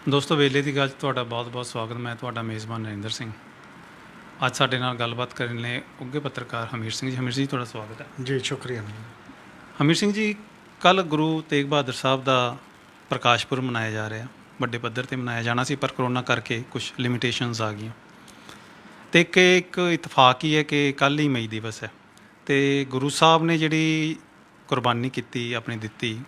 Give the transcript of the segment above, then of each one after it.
ਦੋਸਤੋ ਵੇਲੇ ਦੀ ਗੱਲ 'ਚ ਤੁਹਾਡਾ ਬਹੁਤ-ਬਹੁਤ ਸਵਾਗਤ। ਮੈਂ ਤੁਹਾਡਾ ਮੇਜ਼ਬਾਨ ਨਰਿੰਦਰ ਸਿੰਘ। ਅੱਜ ਸਾਡੇ ਨਾਲ ਗੱਲਬਾਤ ਕਰਨ ਲਈ ਉੱਘੇ ਪੱਤਰਕਾਰ ਹਮੀਰ ਸਿੰਘ ਜੀ। ਹਮੀਰ ਜੀ, ਤੁਹਾਡਾ ਸਵਾਗਤ ਹੈ। ਜੀ ਸ਼ੁਕਰੀਆ। ਹਮੀਰ ਸਿੰਘ ਜੀ, ਕੱਲ੍ਹ ਗੁਰੂ ਤੇਗ ਬਹਾਦਰ ਸਾਹਿਬ ਦਾ ਪ੍ਰਕਾਸ਼ ਪੁਰਬ ਮਨਾਇਆ ਜਾ ਰਿਹਾ। ਵੱਡੇ ਪੱਧਰ 'ਤੇ ਮਨਾਇਆ ਜਾਣਾ ਸੀ, ਪਰ ਕਰੋਨਾ ਕਰਕੇ ਕੁਛ ਲਿਮੀਟੇਸ਼ਨਸ ਆ ਗਈਆਂ। ਅਤੇ ਇੱਕ ਇਤਫਾਕ ਹੀ ਹੈ ਕਿ ਕੱਲ੍ਹ ਹੀ ਮਈ ਦਿਵਸ ਹੈ ਅਤੇ ਗੁਰੂ ਸਾਹਿਬ ਨੇ ਜਿਹੜੀ ਕੁਰਬਾਨੀ ਕੀਤੀ, ਆਪਣੀ ਦਿੱਤੀ,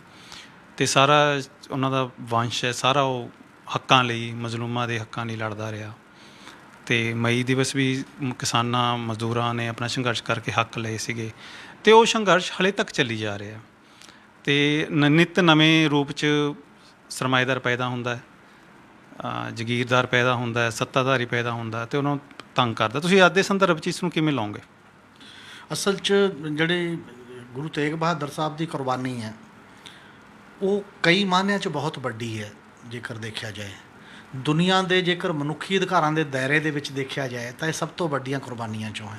ਅਤੇ ਸਾਰਾ ਉਹਨਾਂ ਦਾ ਵੰਸ਼ ਹੈ, ਸਾਰਾ ਉਹ ਹੱਕਾਂ ਲਈ, ਮਜ਼ਲੂਮਾਂ ਦੇ ਹੱਕਾਂ ਲਈ ਲੜਦਾ ਰਿਹਾ। ਅਤੇ ਮਈ ਦਿਵਸ ਵੀ ਕਿਸਾਨਾਂ, ਮਜ਼ਦੂਰਾਂ ਨੇ ਆਪਣਾ ਸੰਘਰਸ਼ ਕਰਕੇ ਹੱਕ ਲਏ ਸੀਗੇ, ਅਤੇ ਉਹ ਸੰਘਰਸ਼ ਹਾਲੇ ਤੱਕ ਚੱਲੀ ਜਾ ਰਿਹਾ। ਅਤੇ ਨਿੱਤ ਨਵੇਂ ਰੂਪ 'ਚ ਸਰਮਾਏਦਾਰ ਪੈਦਾ ਹੁੰਦਾ, ਜਗੀਰਦਾਰ ਪੈਦਾ ਹੁੰਦਾ, ਸੱਤਾਧਾਰੀ ਪੈਦਾ ਹੁੰਦਾ, ਅਤੇ ਉਹਨਾਂ ਨੂੰ ਤੰਗ ਕਰਦਾ। ਤੁਸੀਂ ਅੱਜ ਦੇ ਸੰਦਰਭ 'ਚ ਇਸ ਨੂੰ ਕਿਵੇਂ ਲਓਗੇ? ਅਸਲ 'ਚ ਜਿਹੜੀ ਗੁਰੂ ਤੇਗ ਬਹਾਦਰ ਸਾਹਿਬ ਦੀ ਕੁਰਬਾਨੀ ਹੈ, ਉਹ ਕਈ ਮਾਅਨਿਆਂ 'ਚ ਬਹੁਤ ਵੱਡੀ ਹੈ। ਜੇਕਰ ਦੇਖਿਆ ਜਾਏ ਦੁਨੀਆ ਦੇ, ਜੇਕਰ ਮਨੁੱਖੀ ਅਧਿਕਾਰਾਂ ਦੇ ਦਾਇਰੇ ਦੇ ਵਿੱਚ ਦੇਖਿਆ ਜਾਏ ਤਾਂ ਇਹ ਸਭ ਤੋਂ ਵੱਡੀਆਂ ਕੁਰਬਾਨੀਆਂ 'ਚੋਂ ਹੈ।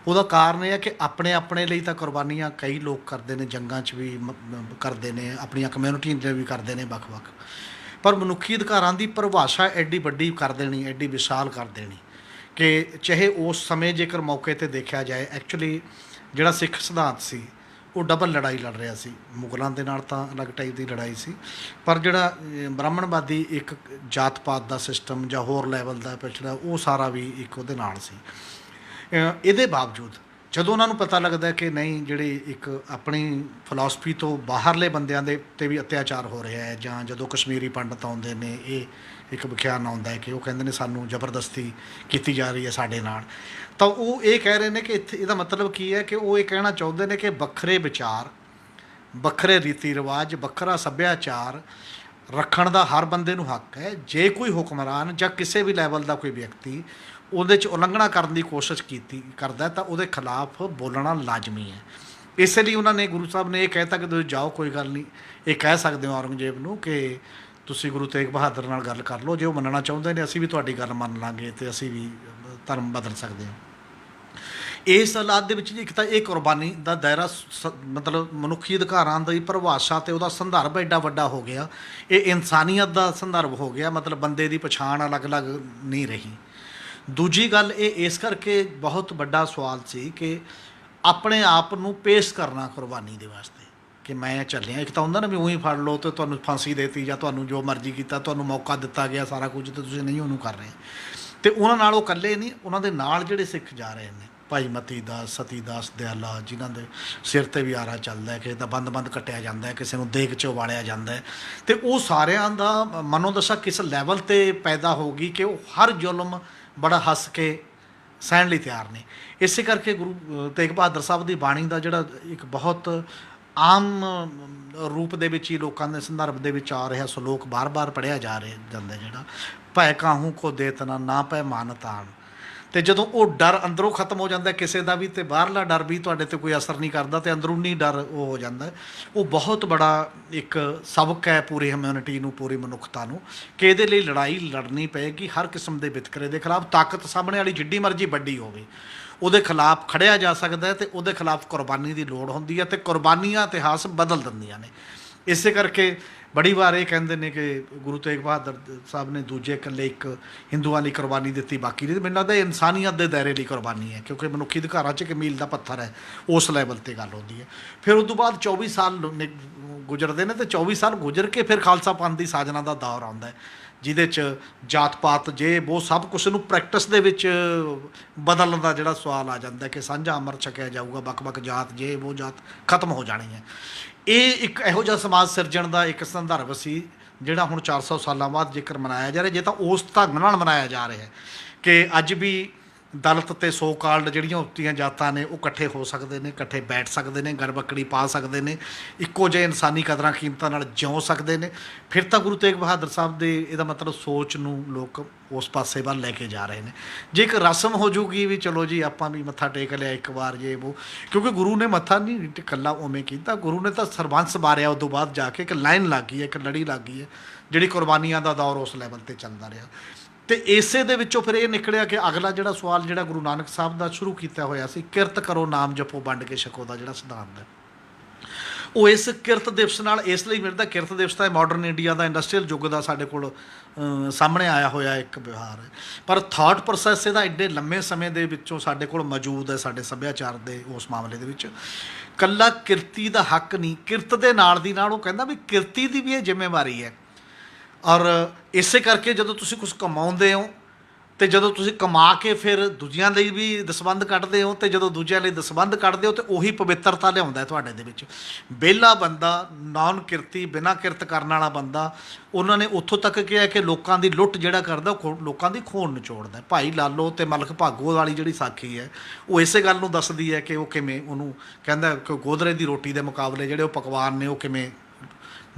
ਉਹਦਾ ਕਾਰਨ ਇਹ ਹੈ ਕਿ ਆਪਣੇ ਲਈ ਤਾਂ ਕੁਰਬਾਨੀਆਂ ਕਈ ਲੋਕ ਕਰਦੇ ਨੇ, ਜੰਗਾਂ 'ਚ ਵੀ ਕਰਦੇ ਨੇ, ਆਪਣੀਆਂ ਕਮਿਊਨਿਟੀ ਦੇ ਵੀ ਕਰਦੇ ਨੇ ਵੱਖ-ਵੱਖ, ਪਰ ਮਨੁੱਖੀ ਅਧਿਕਾਰਾਂ ਦੀ ਪਰਿਭਾਸ਼ਾ ਐਡੀ ਵੱਡੀ ਕਰ ਦੇਣੀ, ਐਡੀ ਵਿਸ਼ਾਲ ਕਰ ਦੇਣੀ ਕਿ ਚਾਹੇ ਉਸ ਸਮੇਂ ਜੇਕਰ ਮੌਕੇ 'ਤੇ ਦੇਖਿਆ ਜਾਏ, ਐਕਚੁਅਲੀ ਜਿਹੜਾ ਸਿੱਖ ਸਿਧਾਂਤ ਸੀ ਉਹ ਡਬਲ ਲੜਾਈ ਲੜ ਰਿਹਾ ਸੀ। ਮੁਗਲਾਂ ਦੇ ਨਾਲ ਤਾਂ ਅਲੱਗ ਟਾਈਪ ਦੀ ਲੜਾਈ ਸੀ, ਪਰ ਜਿਹੜਾ ਬ੍ਰਾਹਮਣਵਾਦੀ ਇੱਕ ਜਾਤ ਪਾਤ ਦਾ ਸਿਸਟਮ ਜਾਂ ਹੋਰ ਲੈਵਲ ਦਾ ਪਿਛੜਾ, ਉਹ ਸਾਰਾ ਵੀ ਇੱਕ ਉਹਦੇ ਨਾਲ ਸੀ। ਇਹਦੇ ਬਾਵਜੂਦ ਜਦੋਂ ਉਹਨਾਂ ਨੂੰ ਪਤਾ ਲੱਗਦਾ ਕਿ ਨਹੀਂ, ਜਿਹੜੀ ਇੱਕ ਆਪਣੀ ਫਿਲਾਸਫੀ ਤੋਂ ਬਾਹਰਲੇ ਬੰਦਿਆਂ ਦੇ ਉੱਤੇ ਵੀ ਅਤਿਆਚਾਰ ਹੋ ਰਿਹਾ ਹੈ, ਜਾਂ ਜਦੋਂ ਕਸ਼ਮੀਰੀ ਪੰਡਤ ਆਉਂਦੇ ਨੇ, ਇਹ ਇੱਕ ਵਿਖਿਆਨ ਆਉਂਦਾ ਹੈ ਕਿ ਉਹ ਕਹਿੰਦੇ ਨੇ ਸਾਨੂੰ ਜ਼ਬਰਦਸਤੀ ਕੀਤੀ ਜਾ ਰਹੀ ਹੈ ਸਾਡੇ ਨਾਲ, ਤਾਂ ਉਹ ਇਹ ਕਹਿ ਰਹੇ ਨੇ ਕਿ ਇੱਥੇ ਇਹਦਾ ਮਤਲਬ ਕੀ ਹੈ ਕਿ ਉਹ ਇਹ ਕਹਿਣਾ ਚਾਹੁੰਦੇ ਨੇ ਕਿ ਵੱਖਰੇ ਵਿਚਾਰ, ਵੱਖਰੇ ਰੀਤੀ ਰਿਵਾਜ, ਵੱਖਰਾ ਸੱਭਿਆਚਾਰ ਰੱਖਣ ਦਾ ਹਰ ਬੰਦੇ ਨੂੰ ਹੱਕ ਹੈ। ਜੇ ਕੋਈ ਹੁਕਮਰਾਨ ਜਾਂ ਕਿਸੇ ਵੀ ਲੈਵਲ ਦਾ ਕੋਈ ਵਿਅਕਤੀ ਉਹਦੇ 'ਚ ਉਲੰਘਣਾ ਕਰਨ ਦੀ ਕੋਸ਼ਿਸ਼ ਕਰਦਾ ਤਾਂ ਉਹਦੇ ਖਿਲਾਫ ਬੋਲਣਾ ਲਾਜ਼ਮੀ ਹੈ। ਇਸੇ ਲਈ ਉਹਨਾਂ ਨੇ, ਗੁਰੂ ਸਾਹਿਬ ਨੇ ਇਹ ਕਹਿਤਾ ਕਿ ਤੁਸੀਂ ਜਾਓ, ਕੋਈ ਗੱਲ ਨਹੀਂ, ਇਹ ਕਹਿ ਸਕਦੇ ਹੋ ਔਰੰਗਜ਼ੇਬ ਨੂੰ ਕਿ ਤੁਸੀਂ ਗੁਰੂ ਤੇਗ ਬਹਾਦਰ ਨਾਲ ਗੱਲ ਕਰ ਲਓ, ਜੇ ਉਹ ਮੰਨਣਾ ਚਾਹੁੰਦੇ ਨੇ ਅਸੀਂ ਵੀ ਤੁਹਾਡੀ ਗੱਲ ਮੰਨ ਲਾਂਗੇ ਅਤੇ ਅਸੀਂ ਵੀ ਧਰਮ ਬਦਲ ਸਕਦੇ ਹਾਂ। ਇਸ ਹਾਲਾਤ ਦੇ ਵਿੱਚ ਇੱਕ ਤਾਂ ਇਹ ਕੁਰਬਾਨੀ ਦਾ ਦਾਇਰਾ, ਮਤਲਬ ਮਨੁੱਖੀ ਅਧਿਕਾਰਾਂ ਦੀ ਪਰਿਭਾਸ਼ਾ ਅਤੇ ਉਹਦਾ ਸੰਦਰਭ ਐਡਾ ਵੱਡਾ ਹੋ ਗਿਆ। ਇਹ ਇਨਸਾਨੀਅਤ ਦਾ ਸੰਦਰਭ ਹੋ ਗਿਆ, ਮਤਲਬ ਬੰਦੇ ਦੀ ਪਛਾਣ ਅਲੱਗ-ਅਲੱਗ ਨਹੀਂ ਰਹੀ। ਦੂਜੀ ਗੱਲ ਇਹ ਇਸ ਕਰਕੇ ਬਹੁਤ ਵੱਡਾ ਸਵਾਲ ਸੀ ਕਿ ਆਪਣੇ ਆਪ ਨੂੰ ਪੇਸ਼ ਕਰਨਾ ਕੁਰਬਾਨੀ ਦੇ ਵਾਸਤੇ ਕਿ ਮੈਂ ਚੱਲਿਆ। ਇੱਕ ਤਾਂ ਹੁੰਦਾ ਨਾ ਵੀ ਉਹੀ ਫੜ ਲਓ ਅਤੇ ਤੁਹਾਨੂੰ ਫਾਂਸੀ ਦੇਤੀ, ਜਾਂ ਤੁਹਾਨੂੰ ਜੋ ਮਰਜ਼ੀ ਕੀਤਾ, ਤੁਹਾਨੂੰ ਮੌਕਾ ਦਿੱਤਾ ਗਿਆ ਸਾਰਾ ਕੁਝ, ਅਤੇ ਤੁਸੀਂ ਨਹੀਂ ਉਹਨੂੰ ਕਰ ਰਹੇ। ਅਤੇ ਉਹਨਾਂ ਨਾਲ ਉਹ ਇਕੱਲੇ ਨਹੀਂ, ਉਹਨਾਂ ਦੇ ਨਾਲ ਜਿਹੜੇ ਸਿੱਖ ਜਾ ਰਹੇ ਨੇ, ਭਾਈ ਮਤੀ ਦਾਸ, ਸਤੀ ਦਾਸ, ਦਿਆਲਾ, ਜਿਨ੍ਹਾਂ ਦੇ ਸਿਰ 'ਤੇ ਵੀ ਆਰਾ ਚੱਲਦਾ ਹੈ, ਕਿਸੇ ਦਾ ਬੰਦ ਕੱਟਿਆ ਜਾਂਦਾ ਹੈ, ਕਿਸੇ ਨੂੰ ਦੇਗ 'ਚ ਉਬਾਲਿਆ ਜਾਂਦਾ ਹੈ, ਅਤੇ ਉਹ ਸਾਰਿਆਂ ਦਾ ਮਨੋਦਸ਼ਾ ਕਿਸ ਲੈਵਲ 'ਤੇ ਪੈਦਾ ਹੋ ਗਈ ਕਿ ਉਹ ਹਰ ਜ਼ੁਲਮ ਬੜਾ ਹੱਸ ਕੇ ਸਹਿਣ ਲਈ ਤਿਆਰ ਨੇ। ਇਸੇ ਕਰਕੇ ਗੁਰੂ ਤੇਗ ਬਹਾਦਰ ਸਾਹਿਬ ਦੀ ਬਾਣੀ ਦਾ ਜਿਹੜਾ ਇੱਕ ਬਹੁਤ ਆਮ ਰੂਪ ਦੇ ਵਿੱਚ ਹੀ ਲੋਕਾਂ ਦੇ ਸੰਦਰਭ ਦੇ ਵਿੱਚ ਆ ਰਿਹਾ ਸਲੋਕ ਬਾਰ-ਬਾਰ ਪੜ੍ਹਿਆ ਜਾਂਦਾ, ਜਿਹੜਾ ਭੈ ਕਾਹੂ ਕੋ ਦੇਤਨਾ ਨਾ ਪੈ ਮਾਨਤ ਆਣ। ਅਤੇ ਜਦੋਂ ਉਹ ਡਰ ਅੰਦਰੋਂ ਖਤਮ ਹੋ ਜਾਂਦਾ ਕਿਸੇ ਦਾ ਵੀ, ਅਤੇ ਬਾਹਰਲਾ ਡਰ ਵੀ ਤੁਹਾਡੇ 'ਤੇ ਕੋਈ ਅਸਰ ਨਹੀਂ ਕਰਦਾ, ਅਤੇ ਅੰਦਰੂਨੀ ਡਰ ਉਹ ਹੋ ਜਾਂਦਾ, ਉਹ ਬਹੁਤ ਬੜਾ ਇੱਕ ਸਬਕ ਹੈ ਪੂਰੀ ਹਿਊਮੈਨਿਟੀ ਨੂੰ, ਪੂਰੀ ਮਨੁੱਖਤਾ ਨੂੰ, ਕਿ ਇਹਦੇ ਲਈ ਲੜਾਈ ਲੜਨੀ ਪਏਗੀ ਹਰ ਕਿਸਮ ਦੇ ਵਿਤਕਰੇ ਦੇ ਖਿਲਾਫ। ਤਾਕਤ ਸਾਹਮਣੇ ਵਾਲੀ ਜਿੱਡੀ ਮਰਜ਼ੀ ਵੱਡੀ ਹੋਵੇ, ਉਹਦੇ ਖਿਲਾਫ ਖੜ੍ਹਿਆ ਜਾ ਸਕਦਾ ਹੈ, ਅਤੇ ਉਹਦੇ ਖਿਲਾਫ ਕੁਰਬਾਨੀ ਦੀ ਲੋੜ ਹੁੰਦੀ ਹੈ, ਅਤੇ ਕੁਰਬਾਨੀਆਂ ਇਤਿਹਾਸ ਬਦਲ ਦਿੰਦੀਆਂ ਨੇ। ਇਸੇ ਕਰਕੇ ਬੜੀ ਵਾਰ ਇਹ ਕਹਿੰਦੇ ਨੇ ਕਿ ਗੁਰੂ ਤੇਗ ਬਹਾਦਰ ਸਾਹਿਬ ਨੇ ਦੂਜੇ ਇਕੱਲੇ ਇੱਕ ਹਿੰਦੂਆਂ ਲਈ ਕੁਰਬਾਨੀ ਦਿੱਤੀ, ਬਾਕੀ ਨਹੀਂ। ਮੈਨੂੰ ਲੱਗਦਾ ਇਨਸਾਨੀਅਤ ਦੇ ਦਾਇਰੇ ਲਈ ਕੁਰਬਾਨੀ ਹੈ, ਕਿਉਂਕਿ ਮਨੁੱਖੀ ਅਧਿਕਾਰਾਂ 'ਚ ਇੱਕ ਮੀਲ ਦਾ ਪੱਥਰ ਹੈ, ਉਸ ਲੈਵਲ 'ਤੇ ਗੱਲ ਹੁੰਦੀ ਹੈ। ਫਿਰ ਉਸ ਤੋਂ ਬਾਅਦ 24 ਸਾਲ ਗੁਜ਼ਰਦੇ ਨੇ, ਅਤੇ 24 ਸਾਲ ਗੁਜ਼ਰ ਕੇ ਫਿਰ ਖਾਲਸਾ ਪੰਥ ਦੀ ਸਾਜਨਾ ਦਾ ਦੌਰ ਆਉਂਦਾ ਹੈ, ਜਿਹਦੇ 'ਚ ਜਾਤ ਪਾਤ ਜੇ ਉਹ ਸਭ ਕੁਛ ਨੂੰ ਪ੍ਰੈਕਟਿਸ ਦੇ ਵਿੱਚ ਬਦਲਣ ਦਾ ਜਿਹੜਾ ਸਵਾਲ ਆ ਜਾਂਦਾ ਕਿ ਸਾਂਝਾ ਅੰਮ੍ਰਿਤ ਛਕਿਆ ਜਾਊਗਾ, ਵੱਖ-ਵੱਖ ਜਾਤ ਜੇ ਉਹ ਜਾਤ ਖਤਮ ਹੋ ਜਾਣੀ ਹੈ। ਇਹ ਇੱਕ ਇਹੋ ਜਿਹਾ ਸਮਾਜ ਸਿਰਜਣ ਦਾ ਇੱਕ ਸੰਦਰਭ ਸੀ ਜਿਹੜਾ ਹੁਣ 400 ਸਾਲਾਂ ਬਾਅਦ ਜੇਕਰ ਮਨਾਇਆ ਜਾ ਰਿਹਾ, ਜੇ ਤਾਂ ਉਸ ਢੰਗ ਨਾਲ ਮਨਾਇਆ ਜਾ ਰਿਹਾ ਕਿ ਅੱਜ ਵੀ ਦਲਿਤ ਅਤੇ ਸੋ ਕਾਲਡ ਜਿਹੜੀਆਂ ਉੱਚੀਆਂ ਜਾਤਾਂ ਨੇ ਉਹ ਇਕੱਠੇ ਹੋ ਸਕਦੇ ਨੇ, ਇਕੱਠੇ ਬੈਠ ਸਕਦੇ ਨੇ, ਗਰਬੱਕੜੀ ਪਾ ਸਕਦੇ ਨੇ, ਇੱਕੋ ਜਿਹੇ ਇਨਸਾਨੀ ਕਦਰਾਂ ਕੀਮਤਾਂ ਨਾਲ ਜਿਉ ਸਕਦੇ ਨੇ, ਫਿਰ ਤਾਂ ਗੁਰੂ ਤੇਗ ਬਹਾਦਰ ਸਾਹਿਬ ਦੇ ਇਹਦਾ ਮਤਲਬ ਸੋਚ ਨੂੰ ਲੋਕ ਉਸ ਪਾਸੇ ਵੱਲ ਲੈ ਕੇ ਜਾ ਰਹੇ ਨੇ। ਜੇ ਇੱਕ ਰਸਮ ਹੋ ਜੂਗੀ ਵੀ ਚਲੋ ਜੀ ਆਪਾਂ ਵੀ ਮੱਥਾ ਟੇਕ ਲਿਆ ਇੱਕ ਵਾਰ ਜੇ ਉਹ, ਕਿਉਂਕਿ ਗੁਰੂ ਨੇ ਮੱਥਾ ਨਹੀਂ ਇਕੱਲਾ ਉਵੇਂ ਕੀਤਾ, ਗੁਰੂ ਨੇ ਤਾਂ ਸਰਬੰਸ ਬਾਰਿਆ। ਉਦੋਂ ਬਾਅਦ ਜਾ ਕੇ ਇੱਕ ਲਾਈਨ ਲੱਗ ਗਈ ਹੈ, ਇੱਕ ਲੜੀ ਲੱਗ ਗਈ ਹੈ, ਜਿਹੜੀ ਕੁਰਬਾਨੀਆਂ ਦਾ ਦੌਰ ਉਸ ਲੈਵਲ 'ਤੇ ਚੱਲਦਾ ਰਿਹਾ। ਅਤੇ ਇਸੇ ਦੇ ਵਿੱਚੋਂ ਫਿਰ ਇਹ ਨਿਕਲਿਆ ਕਿ ਅਗਲਾ ਜਿਹੜਾ ਸਵਾਲ ਜਿਹੜਾ ਗੁਰੂ ਨਾਨਕ ਸਾਹਿਬ ਦਾ ਸ਼ੁਰੂ ਕੀਤਾ ਹੋਇਆ ਸੀ, ਕਿਰਤ ਕਰੋ ਨਾਮ ਜਪੋ ਵੰਡ ਕੇ ਛਕੋ ਦਾ ਜਿਹੜਾ ਸਿਧਾਂਤ ਹੈ, ਉਹ ਇਸ ਕਿਰਤ ਦਿਵਸ ਨਾਲ ਇਸ ਲਈ ਮਿਲਦਾ। ਕਿਰਤ ਦਿਵਸ ਤਾਂ ਮਾਡਰਨ ਇੰਡੀਆ ਦਾ, ਇੰਡਸਟਰੀਅਲ ਯੁੱਗ ਦਾ ਸਾਡੇ ਕੋਲ ਸਾਹਮਣੇ ਆਇਆ ਹੋਇਆ ਇੱਕ ਵਿਵਹਾਰ ਹੈ, ਪਰ ਥਾਟ ਪ੍ਰੋਸੈਸ ਇਹਦਾ ਐਡੇ ਲੰਮੇ ਸਮੇਂ ਦੇ ਵਿੱਚੋਂ ਸਾਡੇ ਕੋਲ ਮੌਜੂਦ ਹੈ ਸਾਡੇ ਸੱਭਿਆਚਾਰ ਦੇ ਉਸ ਮਾਮਲੇ ਦੇ ਵਿੱਚ। ਕੱਲਾ ਕਿਰਤੀ ਦਾ ਹੱਕ ਨਹੀਂ, ਕਿਰਤ ਦੇ ਨਾਲ ਦੀ ਨਾਲ ਉਹ ਕਹਿੰਦਾ ਵੀ ਕਿਰਤੀ ਦੀ ਵੀ ਇਹ ਜ਼ਿੰਮੇਵਾਰੀ ਹੈ। ਔਰ ਇਸੇ ਕਰਕੇ ਜਦੋਂ ਤੁਸੀਂ ਕੁਝ ਕਮਾਉਂਦੇ ਹੋ ਅਤੇ ਜਦੋਂ ਤੁਸੀਂ ਕਮਾ ਕੇ ਫਿਰ ਦੂਜਿਆਂ ਲਈ ਵੀ ਦਸਵੰਧ ਕੱਢਦੇ ਹੋ, ਅਤੇ ਜਦੋਂ ਦੂਜਿਆਂ ਲਈ ਦਸਵੰਧ ਕੱਢਦੇ ਹੋ ਤਾਂ ਉਹੀ ਪਵਿੱਤਰਤਾ ਲਿਆਉਂਦਾ ਤੁਹਾਡੇ ਦੇ ਵਿੱਚ। ਵਿਹਲਾ ਬੰਦਾ, ਨਾਨ ਕਿਰਤੀ, ਬਿਨਾਂ ਕਿਰਤ ਕਰਨ ਵਾਲਾ ਬੰਦਾ, ਉਹਨਾਂ ਨੇ ਉੱਥੋਂ ਤੱਕ ਕਿਹਾ ਕਿ ਲੋਕਾਂ ਦੀ ਲੁੱਟ ਜਿਹੜਾ ਕਰਦਾ ਉਹ ਲੋਕਾਂ ਦੀ ਖੂਨ ਨਿਚੋੜਦਾ। ਭਾਈ ਲਾਲੋ ਅਤੇ ਮਲਕ ਭਾਗੋ ਵਾਲੀ ਜਿਹੜੀ ਸਾਖੀ ਹੈ ਉਹ ਇਸੇ ਗੱਲ ਨੂੰ ਦੱਸਦੀ ਹੈ ਕਿ ਉਹ ਕਿਵੇਂ ਉਹਨੂੰ ਕਹਿੰਦਾ ਕਿ ਗੋਦਰੇ ਦੀ ਰੋਟੀ ਦੇ ਮੁਕਾਬਲੇ ਜਿਹੜੇ ਉਹ ਪਕਵਾਨ ਨੇ ਉਹ ਕਿਵੇਂ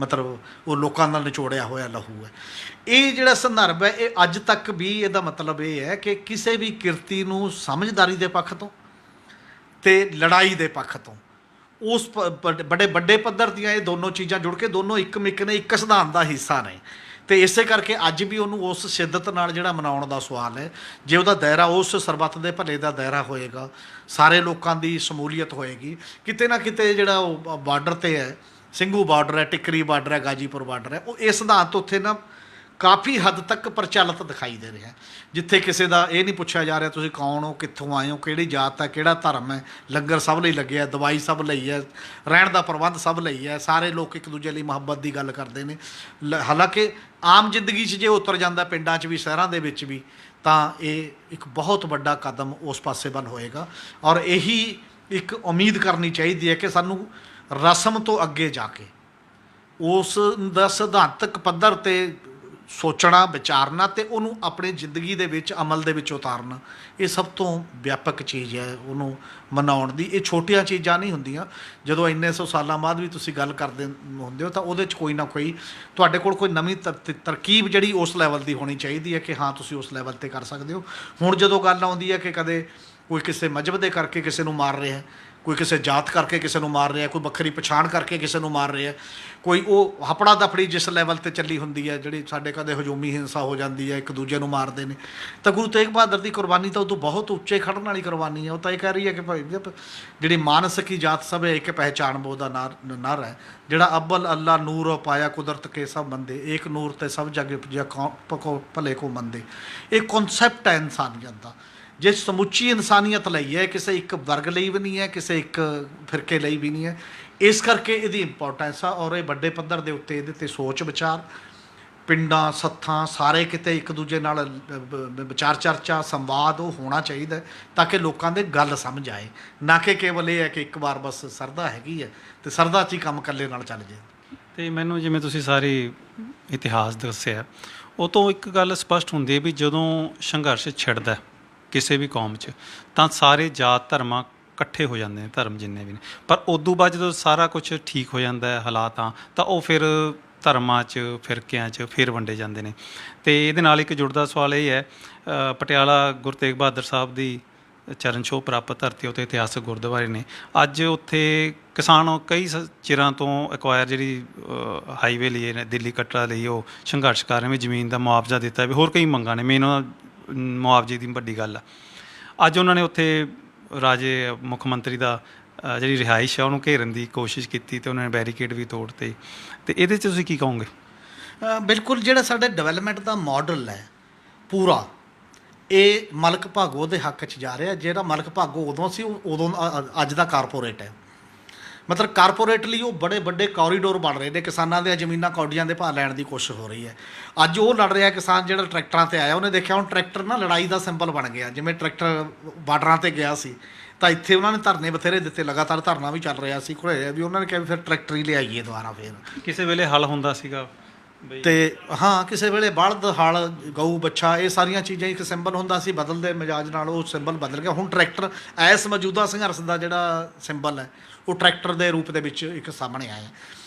ਮਤਲਬ ਉਹ ਲੋਕਾਂ ਨਾਲ ਨਿਚੋੜਿਆ ਹੋਇਆ ਲਹੂ ਹੈ। ਇਹ ਜਿਹੜਾ ਸੰਦਰਭ ਹੈ ਇਹ ਅੱਜ ਤੱਕ ਵੀ ਇਹਦਾ ਮਤਲਬ ਇਹ ਹੈ ਕਿ ਕਿਸੇ ਵੀ ਕਿਰਤੀ ਨੂੰ ਸਮਝਦਾਰੀ ਦੇ ਪੱਖ ਤੋਂ ਅਤੇ ਲੜਾਈ ਦੇ ਪੱਖ ਤੋਂ ਉਸ ਬੜੇ ਵੱਡੇ ਪੱਧਰ ਦੀਆਂ ਇਹ ਦੋਨੋਂ ਚੀਜ਼ਾਂ ਜੁੜ ਕੇ ਦੋਨੋਂ ਇੱਕ ਮਿੱਕ ਨੇ, ਇੱਕ ਸਿਧਾਂਤ ਦਾ ਹਿੱਸਾ ਨੇ। ਅਤੇ ਇਸੇ ਕਰਕੇ ਅੱਜ ਵੀ ਉਹਨੂੰ ਉਸ ਸ਼ਿੱਦਤ ਨਾਲ ਜਿਹੜਾ ਮਨਾਉਣ ਦਾ ਸਵਾਲ ਹੈ, ਜੇ ਉਹਦਾ ਦਾਇਰਾ ਉਸ ਸਰਬੱਤ ਦੇ ਭਲੇ ਦਾ ਦਾਇਰਾ ਹੋਏਗਾ, ਸਾਰੇ ਲੋਕਾਂ ਦੀ ਸ਼ਮੂਲੀਅਤ ਹੋਏਗੀ, ਕਿਤੇ ਨਾ ਕਿਤੇ ਜਿਹੜਾ ਉਹ ਬਾਰਡਰ 'ਤੇ ਹੈ, ਸਿੰਘੂ ਬਾਰਡਰ ਹੈ, ਟਿੱਕਰੀ ਬਾਰਡਰ ਹੈ, ਗਾਜੀਪੁਰ ਬਾਰਡਰ ਹੈ, ਉਹ ਇਹ ਸਿਧਾਂਤ ਉੱਥੇ ਨਾ ਕਾਫੀ ਹੱਦ ਤੱਕ ਪ੍ਰਚਲਿਤ ਦਿਖਾਈ ਦੇ ਰਿਹਾ। ਜਿੱਥੇ ਕਿਸੇ ਦਾ ਇਹ ਨਹੀਂ ਪੁੱਛਿਆ ਜਾ ਰਿਹਾ ਤੁਸੀਂ ਕੌਣ ਹੋ, ਕਿੱਥੋਂ ਆਏ ਹੋ, ਕਿਹੜੀ ਜਾਤ ਹੈ, ਕਿਹੜਾ ਧਰਮ ਹੈ, ਲੰਗਰ ਸਭ ਲਈ ਲੱਗਿਆ, ਦਵਾਈ ਸਭ ਲਈ ਹੈ, ਰਹਿਣ ਦਾ ਪ੍ਰਬੰਧ ਸਭ ਲਈ ਹੈ, ਸਾਰੇ ਲੋਕ ਇੱਕ ਦੂਜੇ ਲਈ ਮੁਹੱਬਤ ਦੀ ਗੱਲ ਕਰਦੇ ਨੇ। ਹਾਲਾਂਕਿ ਆਮ ਜ਼ਿੰਦਗੀ 'ਚ ਜੇ ਉਤਰ ਜਾਂਦਾ ਪਿੰਡਾਂ 'ਚ ਵੀ ਸ਼ਹਿਰਾਂ ਦੇ ਵਿੱਚ ਵੀ, ਤਾਂ ਇਹ ਇੱਕ ਬਹੁਤ ਵੱਡਾ ਕਦਮ ਉਸ ਪਾਸੇ ਵੱਲ ਹੋਏਗਾ। ਔਰ ਇਹੀ ਇੱਕ ਉਮੀਦ ਕਰਨੀ ਚਾਹੀਦੀ ਹੈ ਕਿ ਸਾਨੂੰ ਰਸਮ ਤੋਂ ਅੱਗੇ ਜਾ ਕੇ ਉਸ ਦਾ ਸਿਧਾਂਤਕ ਪੱਧਰ 'ਤੇ ਸੋਚਣਾ, ਵਿਚਾਰਨਾ ਅਤੇ ਉਹਨੂੰ ਆਪਣੀ ਜ਼ਿੰਦਗੀ ਦੇ ਵਿੱਚ ਅਮਲ ਦੇ ਵਿੱਚ ਉਤਾਰਨਾ, ਇਹ ਸਭ ਤੋਂ ਵਿਆਪਕ ਚੀਜ਼ ਹੈ ਉਹਨੂੰ ਮਨਾਉਣ ਦੀ। ਇਹ ਛੋਟੀਆਂ ਚੀਜ਼ਾਂ ਨਹੀਂ ਹੁੰਦੀਆਂ। ਜਦੋਂ ਇੰਨੇ ਸੌ ਸਾਲਾਂ ਬਾਅਦ ਵੀ ਤੁਸੀਂ ਗੱਲ ਕਰਦੇ ਹੁੰਦੇ ਹੋ ਤਾਂ ਉਹਦੇ 'ਚ ਕੋਈ ਨਾ ਕੋਈ ਤੁਹਾਡੇ ਕੋਲ ਕੋਈ ਨਵੀਂ ਤਰਕੀਬ ਜਿਹੜੀ ਉਸ ਲੈਵਲ ਦੀ ਹੋਣੀ ਚਾਹੀਦੀ ਹੈ ਕਿ ਹਾਂ ਤੁਸੀਂ ਉਸ ਲੈਵਲ 'ਤੇ ਕਰ ਸਕਦੇ ਹੋ। ਹੁਣ ਜਦੋਂ ਗੱਲ ਆਉਂਦੀ ਹੈ ਕਿ ਕਦੇ ਕੋਈ ਕਿਸੇ ਮਜ਼ਹਬ ਦੇ ਕਰਕੇ ਕਿਸੇ ਨੂੰ ਮਾਰ ਰਿਹਾ, ਕੋਈ ਕਿਸੇ ਜਾਤ ਕਰਕੇ ਕਿਸੇ ਨੂੰ ਮਾਰ ਰਿਹਾ, ਕੋਈ ਵੱਖਰੀ ਪਛਾਣ ਕਰਕੇ ਕਿਸੇ ਨੂੰ ਮਾਰ ਰਿਹਾ, ਕੋਈ ਉਹ ਹਫੜਾ ਦਫੜੀ ਜਿਸ ਲੈਵਲ 'ਤੇ ਚੱਲੀ ਹੁੰਦੀ ਹੈ, ਜਿਹੜੀ ਸਾਡੇ ਕਦੇ ਹਜੂਮੀ ਹਿੰਸਾ ਹੋ ਜਾਂਦੀ ਹੈ, ਇੱਕ ਦੂਜੇ ਨੂੰ ਮਾਰਦੇ ਨੇ, ਤਾਂ ਗੁਰੂ ਤੇਗ ਬਹਾਦਰ ਦੀ ਕੁਰਬਾਨੀ ਤਾਂ ਉਦੋਂ ਬਹੁਤ ਉੱਚੇ ਖੜਨ ਵਾਲੀ ਕੁਰਬਾਨੀ ਹੈ। ਉਹ ਤਾਂ ਇਹ ਕਹਿ ਰਹੀ ਹੈ ਕਿ ਭਾਈ ਜਿਹੜੀ ਮਾਨਸ ਕੀ ਜਾਤ ਸਭ ਇੱਕ ਪਹਿਚਾਣ ਬੋ ਦਾ ਨਾਰਾ ਹੈ, ਜਿਹੜਾ ਅੱਬਲ ਅੱਲਾ ਨੂਰ ਪਾਇਆ ਕੁਦਰਤ ਕੇ ਸਭ ਬੰਦੇ, ਏਕ ਨੂਰ ਤੇ ਸਭ ਜਗ ਪਕੋ ਭਲੇ ਕੋ ਮੰਦੇ। ਇਹ ਕੌਨਸੈਪਟ ਹੈ ਇਨਸਾਨੀਅਤ ਦਾ, ਜੇ ਸਮੁੱਚੀ ਇਨਸਾਨੀਅਤ ਲਈ ਹੈ, ਕਿਸੇ ਇੱਕ ਵਰਗ ਲਈ ਵੀ ਨਹੀਂ ਹੈ, ਕਿਸੇ ਇੱਕ ਫਿਰਕੇ ਲਈ ਵੀ ਨਹੀਂ ਹੈ। ਇਸ ਕਰਕੇ ਇਹਦੀ ਇੰਪੋਰਟੈਂਸ ਆ। ਔਰ ਇਹ ਵੱਡੇ ਪੱਧਰ ਦੇ ਉੱਤੇ ਇਹਦੇ 'ਤੇ ਸੋਚ ਵਿਚਾਰ, ਪਿੰਡਾਂ ਸੱਥਾਂ ਸਾਰੇ ਕਿਤੇ ਇੱਕ ਦੂਜੇ ਨਾਲ ਵਿਚਾਰ ਚਰਚਾ ਸੰਵਾਦ ਉਹ ਹੋਣਾ ਚਾਹੀਦਾ, ਤਾਂ ਕਿ ਲੋਕਾਂ ਦੇ ਗੱਲ ਸਮਝ ਆਏ, ਨਾ ਕਿ ਕੇਵਲ ਇਹ ਹੈ ਕਿ ਇੱਕ ਵਾਰ ਬਸ ਸਰਦਾ ਹੈਗੀ ਹੈ ਅਤੇ ਸਰਦਾ 'ਚ ਹੀ ਕੰਮ ਇਕੱਲੇ ਨਾਲ ਚੱਲ ਜਾਏ। ਅਤੇ ਮੈਨੂੰ ਜਿਵੇਂ ਤੁਸੀਂ ਸਾਰੀ ਇਤਿਹਾਸ ਦੱਸਿਆ, ਉਹ ਤੋਂ ਇੱਕ ਗੱਲ ਸਪਸ਼ਟ ਹੁੰਦੀ ਹੈ ਵੀ ਜਦੋਂ ਸੰਘਰਸ਼ ਛਿੜਦਾ ਕਿਸੇ ਵੀ ਕੌਮ 'ਚ ਤਾਂ ਸਾਰੇ ਜਾਤ ਧਰਮਾਂ ਇਕੱਠੇ ਹੋ ਜਾਂਦੇ ਨੇ, ਧਰਮ ਜਿੰਨੇ ਵੀ ਨੇ। ਪਰ ਉਦੋਂ ਬਾਅਦ ਜਦੋਂ ਸਾਰਾ ਕੁਛ ਠੀਕ ਹੋ ਜਾਂਦਾ ਹੈ ਹਾਲਾਤਾਂ, ਤਾਂ ਉਹ ਫਿਰ ਧਰਮਾਂ 'ਚ, ਫਿਰਕਿਆਂ 'ਚ ਫਿਰ ਵੰਡੇ ਜਾਂਦੇ ਨੇ। ਅਤੇ ਇਹਦੇ ਨਾਲ ਇੱਕ ਜੁੜਦਾ ਸਵਾਲ ਇਹ ਹੈ, ਪਟਿਆਲਾ ਗੁਰੂ ਤੇਗ ਬਹਾਦਰ ਸਾਹਿਬ ਦੀ ਚਰਨ ਛੋਹ ਪ੍ਰਾਪਤ ਧਰਤੀ ਉੱਤੇ ਇਤਿਹਾਸਕ ਗੁਰਦੁਆਰੇ ਨੇ। ਅੱਜ ਉੱਥੇ ਕਿਸਾਨ ਕਈ ਚਿਰਾਂ ਤੋਂ ਐਕਵਾਇਰ ਜਿਹੜੀ ਹਾਈਵੇ ਲਈ ਨੇ ਦਿੱਲੀ ਕਟਰਾ ਲਈ, ਉਹ ਸੰਘਰਸ਼ ਕਰ ਰਹੇ ਵੀ ਜ਼ਮੀਨ ਦਾ ਮੁਆਵਜ਼ਾ ਦਿੱਤਾ ਵੀ, ਹੋਰ ਕਈ ਮੰਗਾਂ ਨੇ, ਮੇਨ ਮੁਆਵਜ਼ੇ ਦੀ ਵੱਡੀ ਗੱਲ ਆ। ਅੱਜ ਉਹਨਾਂ ਨੇ ਉੱਥੇ ਰਾਜੇ ਮੁੱਖ ਮੰਤਰੀ ਦਾ ਜਿਹੜੀ ਰਿਹਾਇਸ਼ ਆ ਉਹਨੂੰ ਘੇਰਨ ਦੀ ਕੋਸ਼ਿਸ਼ ਕੀਤੀ ਅਤੇ ਉਹਨਾਂ ਨੇ ਬੈਰੀਕੇਡ ਵੀ ਤੋੜਤੇ। ਅਤੇ ਇਹਦੇ 'ਚ ਤੁਸੀਂ ਕੀ ਕਹੋਗੇ? ਬਿਲਕੁਲ, ਜਿਹੜਾ ਸਾਡੇ ਡਿਵੈਲਪਮੈਂਟ ਦਾ ਮਾਡਲ ਹੈ ਪੂਰਾ, ਇਹ ਮਲਕ ਭਾਗੋ ਦੇ ਹੱਕ 'ਚ ਜਾ ਰਿਹਾ। ਜਿਹੜਾ ਮਲਕ ਭਾਗੋ ਉਦੋਂ ਸੀ, ਉਦੋਂ ਅੱਜ ਦਾ ਕਾਰਪੋਰੇਟ ਹੈ। ਮਤਲਬ ਕਾਰਪੋਰੇਟ ਲਈ ਉਹ ਬੜੇ ਵੱਡੇ ਕੋਰੀਡੋਰ ਬਣ ਰਹੇ ਨੇ, ਕਿਸਾਨਾਂ ਦੀਆਂ ਜ਼ਮੀਨਾਂ ਕੌਡੀਆਂ ਦੇ ਭਾਅ ਲੈਣ ਦੀ ਕੋਸ਼ਿਸ਼ ਹੋ ਰਹੀ ਹੈ। ਅੱਜ ਉਹ ਲੜ ਰਿਹਾ ਕਿਸਾਨ ਜਿਹੜਾ ਟਰੈਕਟਰਾਂ 'ਤੇ ਆਇਆ, ਉਹਨੇ ਦੇਖਿਆ ਹੁਣ ਟਰੈਕਟਰ ਨਾ ਲੜਾਈ ਦਾ ਸਿੰਬਲ ਬਣ ਗਿਆ। ਜਿਵੇਂ ਟਰੈਕਟਰ ਬਾਰਡਰਾਂ 'ਤੇ ਗਿਆ ਸੀ ਤਾਂ ਇੱਥੇ ਉਹਨਾਂ ਨੇ ਧਰਨੇ ਬਥੇਰੇ ਦਿੱਤੇ, ਲਗਾਤਾਰ ਧਰਨਾ ਵੀ ਚੱਲ ਰਿਹਾ ਸੀ, ਘੁੜੇ ਵੀ ਉਹਨਾਂ ਨੇ ਕਿਹਾ ਵੀ ਫਿਰ ਟਰੈਕਟਰ ਹੀ ਲਿਆਈਏ ਦੁਬਾਰਾ। ਫਿਰ ਕਿਸੇ ਵੇਲੇ ਹਲ ਹੁੰਦਾ ਸੀਗਾ ਅਤੇ ਹਾਂ, ਕਿਸੇ ਵੇਲੇ ਬਲਦ, ਹਲ, ਗਊ, ਬੱਛਾ, ਇਹ ਸਾਰੀਆਂ ਚੀਜ਼ਾਂ ਇੱਕ ਸਿੰਬਲ ਹੁੰਦਾ ਸੀ। ਬਦਲਦੇ ਮਿਜਾਜ ਨਾਲ ਉਹ ਸਿੰਬਲ ਬਦਲ ਗਿਆ। ਹੁਣ ਟਰੈਕਟਰ ਇਸ ਮੌਜੂਦਾ ਸੰਘਰਸ਼ ਦਾ ਜਿਹੜਾ ਸਿੰਬਲ ਹੈ ਉਹ ਟਰੈਕਟਰ ਦੇ ਰੂਪ ਦੇ ਵਿੱਚ ਇੱਕ ਸਾਹਮਣੇ ਆਇਆ।